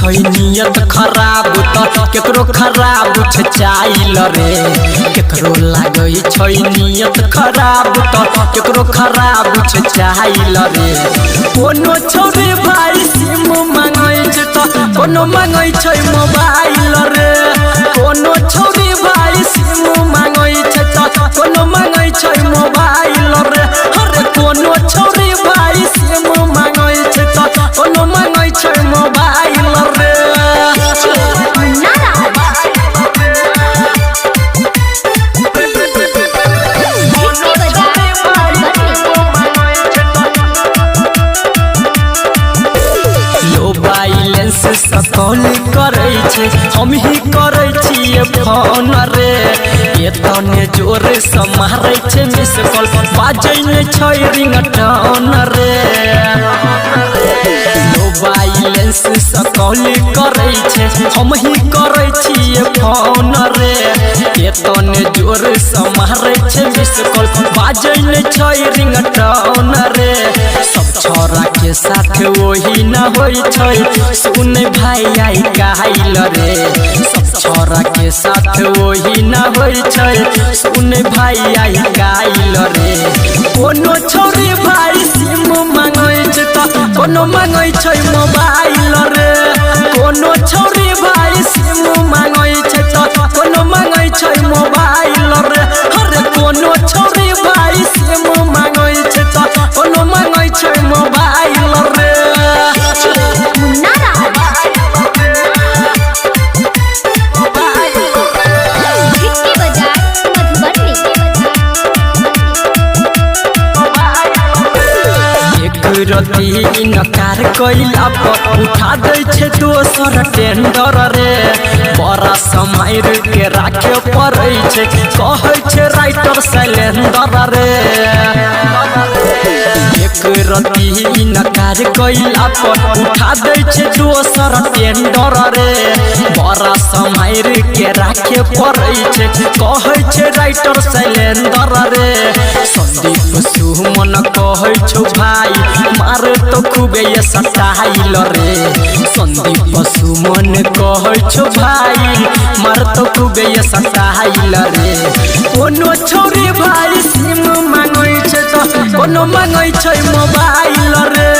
छै नियत खराब त केकरो खराब चाइल रे केकरो लागै छै नियत खराब त केकरो खराब चाइल रे कोनो छोरे भाई सिम मांगै छै त कोनो मांगै छै मोबाइल रे कोनो छोरे भाई सिम मांगै छै त कोनो मांगै छै मोबाइल रे अरे कोनो छोरे भाई सिम मांगै छै त कोनो मांगै छै मोबाइल रे कॉल करे छे हम ही करे छिए फोन रे एतने जोर से मारे छे मिस कॉल बाजै नै छै रिंगटोन रे मोबाइल से कॉल करे छे हम ही करे छिए फोन रे एतने जोर से मारे छे मिस कॉल बाजै नै छै रिंगटोन रे सब छोरा के साथ वही न होई छै सुन भाई आई काइल रे सब छोरा के साथ वही न होई छै सुन भाई आई काइल रे कोनो छोरी भाई सिम मांगै छै त कोनो मांगै छै मोबाइल रे कोनो छोरी भाई सिम मांगै छै त कोनो मांगै छै मोबाइल रे अरे कोनो छोरी भाई सिम मांगै छै त कोनो मांगै छै मोबाइल रे रती नकार कैला पर उठा दै छै दोसर टेंडर रे बड़ा समय के राखे पड़ै छै कहै छै राइटर सिलेंडर रे एक रती नकार कैला पर उठा दै छै दोसर टेंडर रे बड़ा समय के राखे पड़ै छै कहै छै राइटर सिलेंडर रे संदीप सुमन कहै छौ भाई मार तो खूबे ये सटाइल रे संदीप सुमन कहै छौ भाई मार तो खूबे ये सटाइल रे कोनो छोरी भाई सिम मांगै छै त कोनो मांगै छै मोबाइल रे